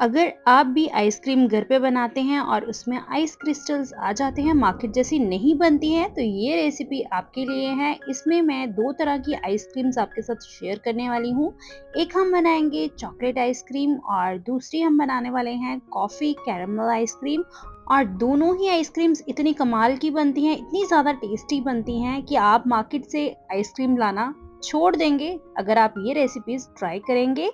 अगर आप भी आइसक्रीम घर पे बनाते हैं और उसमें आइस क्रिस्टल्स आ जाते हैं, मार्केट जैसी नहीं बनती हैं, तो ये रेसिपी आपके लिए है। इसमें मैं 2 तरह की आइसक्रीम्स आपके साथ शेयर करने वाली हूँ। एक हम बनाएँगे चॉकलेट आइसक्रीम और दूसरी हम बनाने वाले हैं कॉफ़ी कैरेमल आइसक्रीम। और दोनों ही आइसक्रीम्स इतनी कमाल की बनती हैं, इतनी ज़्यादा टेस्टी बनती हैं कि आप मार्केट से आइसक्रीम लाना छोड़ देंगे, अगर आप ये रेसिपीज़ ट्राई करेंगे।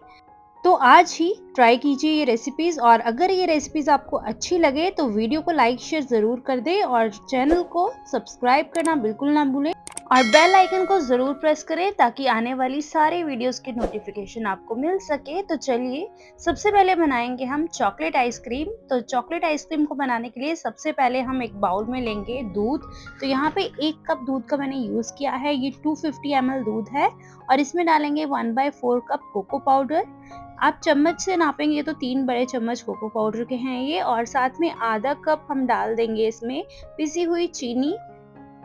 तो आज ही ट्राई कीजिए ये रेसिपीज़, और अगर ये रेसिपीज़ आपको अच्छी लगे तो वीडियो को लाइक शेयर ज़रूर कर दें और चैनल को सब्सक्राइब करना बिल्कुल ना भूलें और बेल आइकन को ज़रूर प्रेस करें ताकि आने वाली सारे वीडियोस की नोटिफिकेशन आपको मिल सके। तो चलिए, सबसे पहले बनाएंगे हम चॉकलेट आइसक्रीम। तो चॉकलेट आइसक्रीम को बनाने के लिए सबसे पहले हम एक बाउल में लेंगे दूध। तो यहाँ पे 1 कप दूध का मैंने यूज़ किया है। ये 250 ml दूध है और इसमें डालेंगे 1/4 कप कोको पाउडर। आप चम्मच से नापेंगे तो 3 बड़े चम्मच कोको पाउडर के हैं ये, और साथ में आधा कप हम डाल देंगे इसमें पिसी हुई चीनी।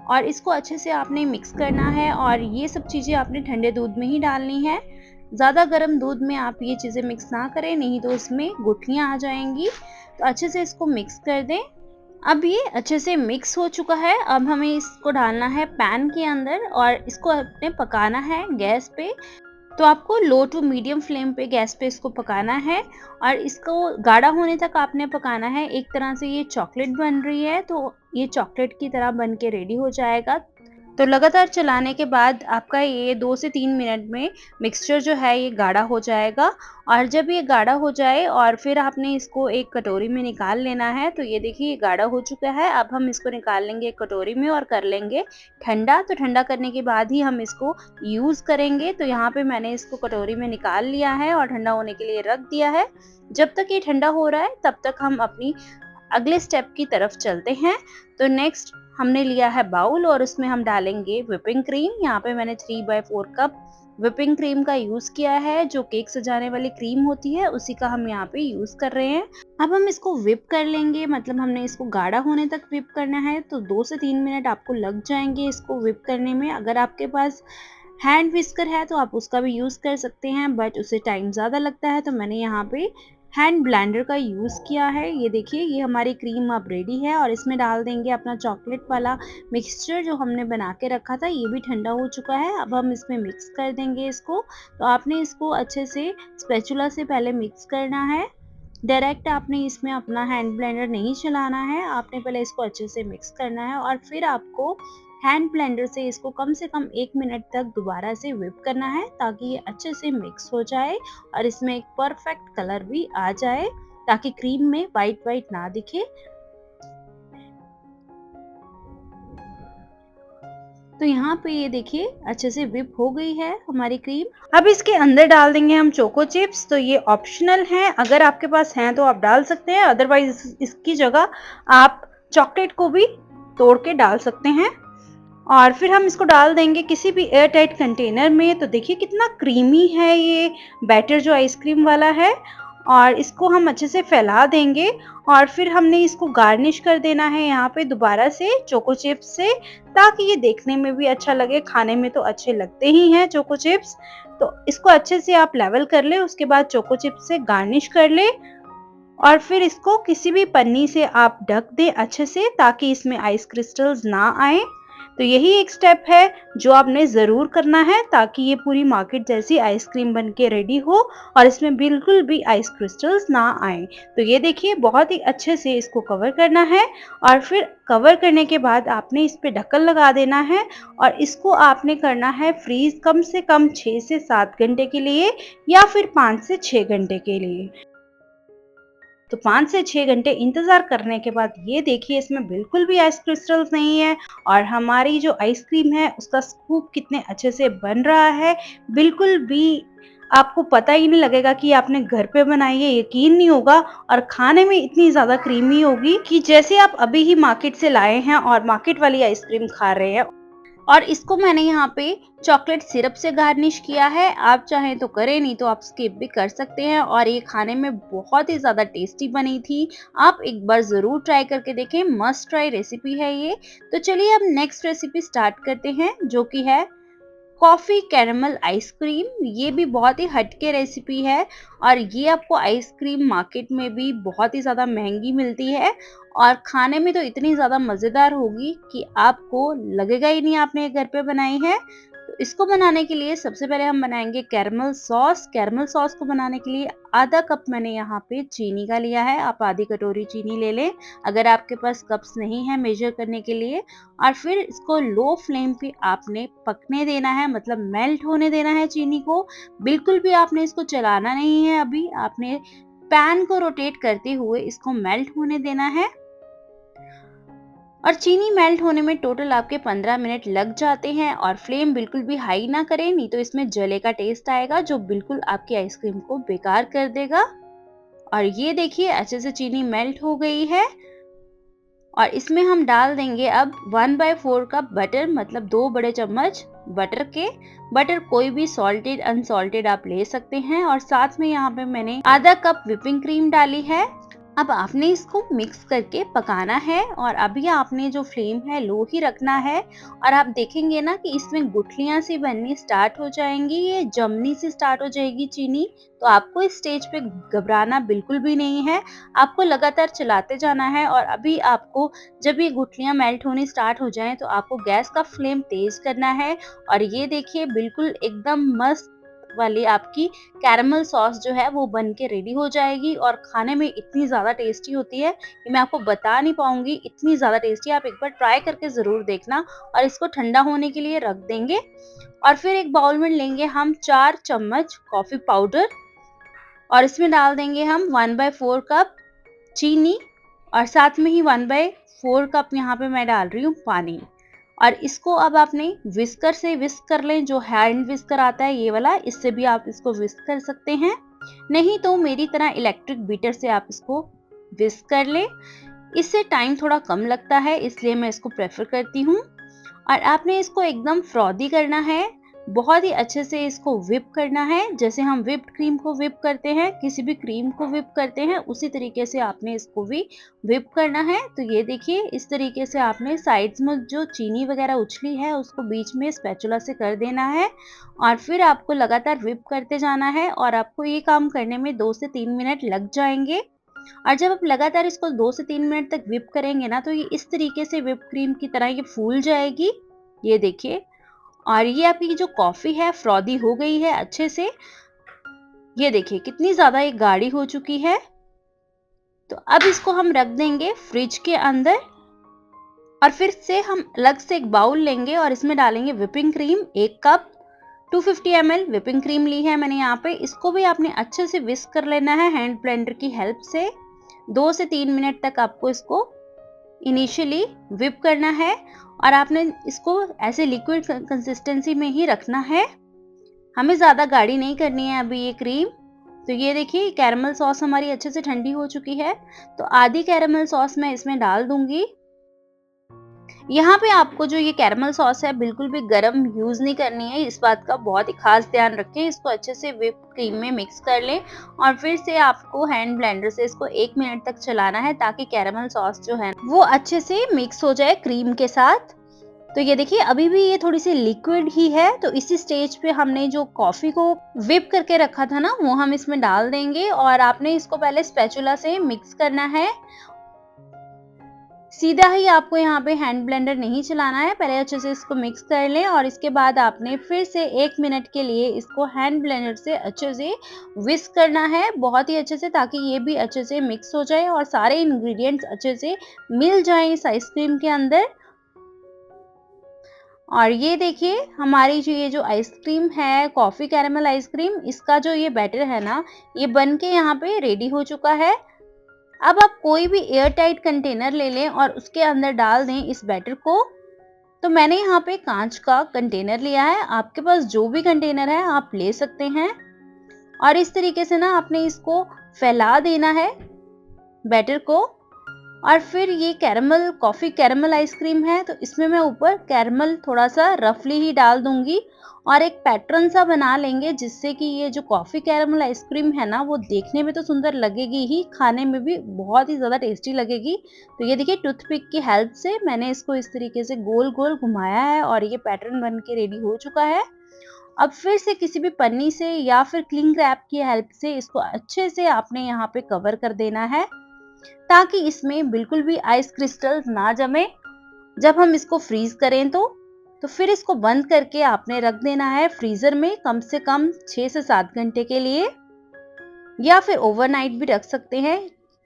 और इसको अच्छे से आपने मिक्स करना है और ये सब चीज़ें आपने ठंडे दूध में ही डालनी है। ज़्यादा गर्म दूध में आप ये चीज़ें मिक्स ना करें, नहीं तो इसमें गुठलियाँ आ जाएंगी। तो अच्छे से इसको मिक्स कर दें। अब ये अच्छे से मिक्स हो चुका है। अब हमें इसको डालना है पैन के अंदर और इसको अपने पकाना है गैस पे। तो आपको लो टू मीडियम फ्लेम पे गैस पे इसको पकाना है और इसको गाढ़ा होने तक आपने पकाना है। एक तरह से ये चॉकलेट बन रही है, तो ये चॉकलेट की तरह बन के रेडी हो जाएगा। तो लगातार चलाने के बाद आपका ये 2 से 3 मिनट में मिक्सचर जो है ये गाढ़ा हो जाएगा। और जब ये गाढ़ा हो जाए और फिर आपने इसको एक कटोरी में निकाल लेना है। तो ये देखिए ये गाढ़ा हो चुका है। अब हम इसको निकाल लेंगे एक कटोरी में और कर लेंगे ठंडा। तो ठंडा करने के बाद ही हम इसको यूज़ करेंगे। तो यहाँ पे मैंने इसको कटोरी में निकाल लिया है और ठंडा होने के लिए रख दिया है। जब तक ये ठंडा हो रहा है तब तक हम अपनी अगले स्टेप की तरफ चलते हैं। तो नेक्स्ट हमने लिया है बाउल और उसमें हम डालेंगे व्हिपिंग क्रीम। यहाँ पे मैंने 3/4 कप व्हिपिंग क्रीम का यूज़ किया है। जो केक सजाने वाली क्रीम होती है उसी का हम यहाँ पे यूज़ कर रहे हैं। अब हम इसको व्हिप कर लेंगे, मतलब हमने इसको गाढ़ा होने तक व्हिप करना है। तो 2 से 3 मिनट आपको लग जाएंगे इसको व्हिप करने में। अगर आपके पास हैंड विस्कर है तो आप उसका भी यूज़ कर सकते हैं, बट उसे टाइम ज़्यादा लगता है, तो मैंने यहाँ पे हैंड ब्लेंडर का यूज़ किया है। ये देखिए ये हमारी क्रीम अब रेडी है और इसमें डाल देंगे अपना चॉकलेट वाला मिक्सचर जो हमने बना के रखा था। ये भी ठंडा हो चुका है। अब हम इसमें मिक्स कर देंगे इसको। तो आपने इसको अच्छे से स्पैचुला से पहले मिक्स करना है। डायरेक्ट आपने इसमें अपना हैंड ब्लेंडर नहीं चलाना है। आपने पहले इसको अच्छे से मिक्स करना है और फिर आपको हैंड ब्लेंडर से कम 1 मिनट तक दोबारा से व्हिप करना है ताकि ये अच्छे से मिक्स हो जाए और इसमें एक परफेक्ट कलर भी आ जाए, ताकि क्रीम में वाइट वाइट ना दिखे। तो यहाँ पे ये देखिए अच्छे से व्हिप हो गई है हमारी क्रीम। अब इसके अंदर डाल देंगे हम चोको चिप्स। तो ये ऑप्शनल है, अगर आपके पास हैं तो आप डाल सकते हैं, अदरवाइज इसकी जगह आप चॉकलेट को भी तोड़ के डाल सकते हैं। और फिर हम इसको डाल देंगे किसी भी एयर टाइट कंटेनर में। तो देखिए कितना क्रीमी है ये बैटर जो आइसक्रीम वाला है। और इसको हम अच्छे से फैला देंगे और फिर हमने इसको गार्निश कर देना है यहाँ पे दोबारा से चोको चिप्स से, ताकि ये देखने में भी अच्छा लगे, खाने में तो अच्छे लगते ही हैं चोको चिप्स। तो इसको अच्छे से आप लेवल कर ले, उसके बाद चोको चिप्स से गार्निश कर ले और फिर इसको किसी भी पन्नी से आप ढक दें अच्छे से, ताकि इसमें आइस क्रिस्टल्स ना आए। तो यही एक स्टेप है जो आपने ज़रूर करना है, ताकि ये पूरी मार्केट जैसी आइसक्रीम बन के रेडी हो और इसमें बिल्कुल भी आइस क्रिस्टल्स ना आए। तो ये देखिए बहुत ही अच्छे से इसको कवर करना है और फिर कवर करने के बाद आपने इस पे ढक्कन लगा देना है और इसको आपने करना है फ्रीज कम से कम 6 से 7 घंटे के लिए या फिर 5 से 6 घंटे के लिए। तो 5 से 6 घंटे इंतज़ार करने के बाद ये देखिए इसमें बिल्कुल भी आइस क्रिस्टल्स नहीं है और हमारी जो आइसक्रीम है उसका स्कूप कितने अच्छे से बन रहा है। बिल्कुल भी आपको पता ही नहीं लगेगा कि आपने घर पे बनाई है, यकीन नहीं होगा। और खाने में इतनी ज़्यादा क्रीमी होगी कि जैसे आप अभी ही मार्केट से लाए हैं और मार्केट वाली आइसक्रीम खा रहे हैं। और इसको मैंने यहाँ पे चॉकलेट सिरप से गार्निश किया है। आप चाहें तो करें, नहीं तो आप स्किप भी कर सकते हैं। और ये खाने में बहुत ही ज़्यादा टेस्टी बनी थी। आप एक बार ज़रूर ट्राई करके देखें, मस्ट ट्राई रेसिपी है ये। तो चलिए अब नेक्स्ट रेसिपी स्टार्ट करते हैं, जो कि है कॉफ़ी कैरेमल आइसक्रीम। ये भी बहुत ही हटके रेसिपी है और ये आपको आइसक्रीम मार्केट में भी बहुत ही ज़्यादा महंगी मिलती है और खाने में तो इतनी ज़्यादा मज़ेदार होगी कि आपको लगेगा ही नहीं आपने ये घर पे बनाई है। तो इसको बनाने के लिए सबसे पहले हम बनाएंगे कैरेमल सॉस। कैरेमल सॉस को बनाने के लिए आधा कप मैंने यहाँ पे चीनी का लिया है, आप आधी कटोरी चीनी ले लें अगर आपके पास कप्स नहीं है मेजर करने के लिए। और फिर इसको लो फ्लेम पे आपने पकने देना है, मतलब मेल्ट होने देना है चीनी को। बिल्कुल भी आपने इसको चलाना नहीं है, अभी आपने पैन को रोटेट करते हुए इसको मेल्ट होने देना है। और चीनी मेल्ट होने में टोटल आपके 15 मिनट लग जाते हैं और फ्लेम बिल्कुल भी हाई ना करें, नहीं तो इसमें जले का टेस्ट आएगा जो बिल्कुल आपकी आइसक्रीम को बेकार कर देगा। और ये देखिए अच्छे से चीनी मेल्ट हो गई है और इसमें हम डाल देंगे अब 1/4 कप बटर, मतलब 2 बड़े चम्मच बटर के। बटर कोई भी सॉल्टेड अनसॉल्टेड आप ले सकते हैं। और साथ में यहाँ पे मैंने आधा कप व्हिपिंग क्रीम डाली है। अब आपने इसको मिक्स करके पकाना है और अभी आपने जो फ्लेम है लो ही रखना है। और आप देखेंगे ना कि इसमें गुठलियां सी बननी स्टार्ट हो जाएंगी, ये जमनी सी स्टार्ट हो जाएगी चीनी। तो आपको इस स्टेज पे घबराना बिल्कुल भी नहीं है, आपको लगातार चलाते जाना है। और अभी आपको जब ये गुठलियां मेल्ट होनी स्टार्ट हो जाएं तो आपको गैस का फ्लेम तेज करना है। और ये देखिए बिल्कुल एकदम मस्त वाली आपकी कैरेमल सॉस जो है वो बन के रेडी हो जाएगी और खाने में इतनी ज़्यादा टेस्टी होती है कि मैं आपको बता नहीं पाऊंगी, इतनी ज़्यादा टेस्टी। आप एक बार ट्राई करके ज़रूर देखना। और इसको ठंडा होने के लिए रख देंगे और फिर एक बाउल में लेंगे हम 4 चम्मच कॉफ़ी पाउडर और इसमें डाल देंगे हम 1/4 कप चीनी और साथ में ही 1/4 कप यहाँ पे मैं डाल रही हूँ पानी। और इसको अब आपने विस्कर से विस्क कर लें, जो हैंड विस्कर आता है ये वाला, इससे भी आप इसको विस्क कर सकते हैं। नहीं तो मेरी तरह इलेक्ट्रिक बीटर से आप इसको विस्क कर लें, इससे टाइम थोड़ा कम लगता है इसलिए मैं इसको प्रेफर करती हूँ। और आपने इसको एकदम फ्रॉदी करना है, बहुत ही अच्छे से इसको व्हिप करना है, जैसे हम व्हिप्ड क्रीम को व्हिप करते हैं, किसी भी क्रीम को व्हिप करते हैं, उसी तरीके से आपने इसको भी व्हिप करना है। तो ये देखिए इस तरीके से आपने साइड्स में जो चीनी वगैरह उछली है उसको बीच में स्पैचुला से कर देना है और फिर आपको लगातार व्हिप करते जाना है। और आपको ये काम करने में 2 से 3 मिनट लग जाएंगे। और जब आप लगातार इसको 2 से 3 मिनट तक व्हिप करेंगे ना तो ये इस तरीके से व्हिप क्रीम की तरह ये फूल जाएगी, ये देखिए। और ये आपकी जो कॉफ़ी है फ्रॉदी हो गई है अच्छे से, ये देखिए कितनी ज़्यादा ये गाढ़ी हो चुकी है। तो अब इसको हम रख देंगे फ्रिज के अंदर और फिर से हम अलग से एक बाउल लेंगे और इसमें डालेंगे व्हिपिंग क्रीम 1 कप। 250 ml व्हिपिंग क्रीम ली है मैंने यहाँ पे। इसको भी आपने अच्छे से विस्क कर लेना है हैंड ब्लेंडर की हेल्प से। 2 से 3 मिनट तक आपको इसको इनिशियली व्हिप करना है और आपने इसको ऐसे लिक्विड कंसिस्टेंसी में ही रखना है, हमें ज़्यादा गाढ़ी नहीं करनी है अभी ये क्रीम। तो ये देखिए कैरेमल सॉस हमारी अच्छे से ठंडी हो चुकी है, तो आधी कैरेमल सॉस मैं इसमें डाल दूंगी। यहाँ पे आपको जो ये कैरेमल सॉस है बिल्कुल भी गरम यूज़ नहीं करनी है, इस बात का बहुत ही खास ध्यान रखें। इसको अच्छे से व्हिप क्रीम में मिक्स कर लें और फिर से आपको हैंड ब्लेंडर से इसको 1 मिनट तक चलाना है ताकि कैरेमल सॉस जो है वो अच्छे से मिक्स हो जाए क्रीम के साथ। तो ये देखिए अभी भी ये थोड़ी सी लिक्विड ही है, तो इसी स्टेज पे हमने जो कॉफ़ी को व्हिप करके रखा था ना वो हम इसमें डाल देंगे और आपने इसको पहले स्पैचुला से मिक्स करना है। सीधा ही आपको यहाँ पे हैंड ब्लेंडर नहीं चलाना है, पहले अच्छे से इसको मिक्स कर लें और इसके बाद आपने फिर से 1 मिनट के लिए इसको हैंड ब्लेंडर से अच्छे से विस्क करना है, बहुत ही अच्छे से, ताकि ये भी अच्छे से मिक्स हो जाए और सारे इंग्रेडिएंट्स अच्छे से मिल जाएं इस आइसक्रीम के अंदर। और ये देखिए हमारी जो ये जो आइसक्रीम है कॉफ़ी कैरेमल आइसक्रीम, इसका जो ये बैटर है ना ये बन के यहाँ पे रेडी हो चुका है। अब आप कोई भी एयर टाइट कंटेनर ले लें और उसके अंदर डाल दें इस बैटर को। तो मैंने यहाँ पे कांच का कंटेनर लिया है, आपके पास जो भी कंटेनर है आप ले सकते हैं। और इस तरीके से ना आपने इसको फैला देना है बैटर को। और फिर ये कैरेमल कॉफ़ी कैरेमल आइसक्रीम है तो इसमें मैं ऊपर कैरेमल थोड़ा सा रफली ही डाल दूंगी और एक पैटर्न सा बना लेंगे जिससे कि ये जो कॉफ़ी कैरेमल आइसक्रीम है ना वो देखने में तो सुंदर लगेगी ही, खाने में भी बहुत ही ज़्यादा टेस्टी लगेगी। तो ये देखिए टूथपिक की हेल्प से मैंने इसको इस तरीके से गोल गोल घुमाया है और ये पैटर्न बन के रेडी हो चुका है। अब फिर से किसी भी पन्नी से या फिर क्लिंग रैप की हेल्प से इसको अच्छे से आपने यहाँ पे कवर कर देना है, ताकि इसमें बिल्कुल भी आइस क्रिस्टल्स ना जमे। जब हम इसको फ्रीज करें तो फिर इसको बंद करके आपने रख देना है फ्रीजर में कम से कम 6 से 7 घंटे के लिए, या फिर ओवरनाइट भी रख सकते हैं।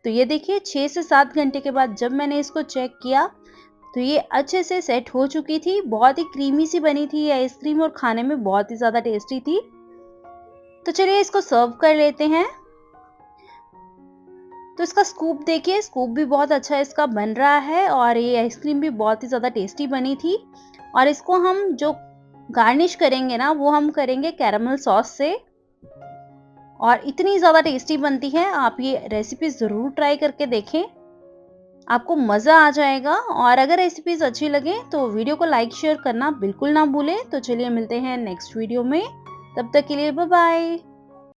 तो ये देखिए 6 से 7 घंटे के बाद जब मैंने इसको चेक किया तो ये अच्छे से सेट हो चुकी थी। बहुत ही क्रीमी सी बनी थी ये आइसक्रीम और खाने में बहुत ही ज़्यादा टेस्टी थी। तो चलिए इसको सर्व कर लेते हैं। तो इसका स्कूप देखिए, स्कूप भी बहुत अच्छा इसका बन रहा है और ये आइसक्रीम भी बहुत ही ज़्यादा टेस्टी बनी थी। और इसको हम जो गार्निश करेंगे ना, वो हम करेंगे कैरामल सॉस से, और इतनी ज़्यादा टेस्टी बनती है। आप ये रेसिपी ज़रूर ट्राई करके देखें, आपको मज़ा आ जाएगा। और अगर रेसिपीज़ अच्छी लगे तो वीडियो को लाइक शेयर करना बिल्कुल ना भूलें। तो चलिए मिलते हैं नेक्स्ट वीडियो में, तब तक के लिए बाय बाय।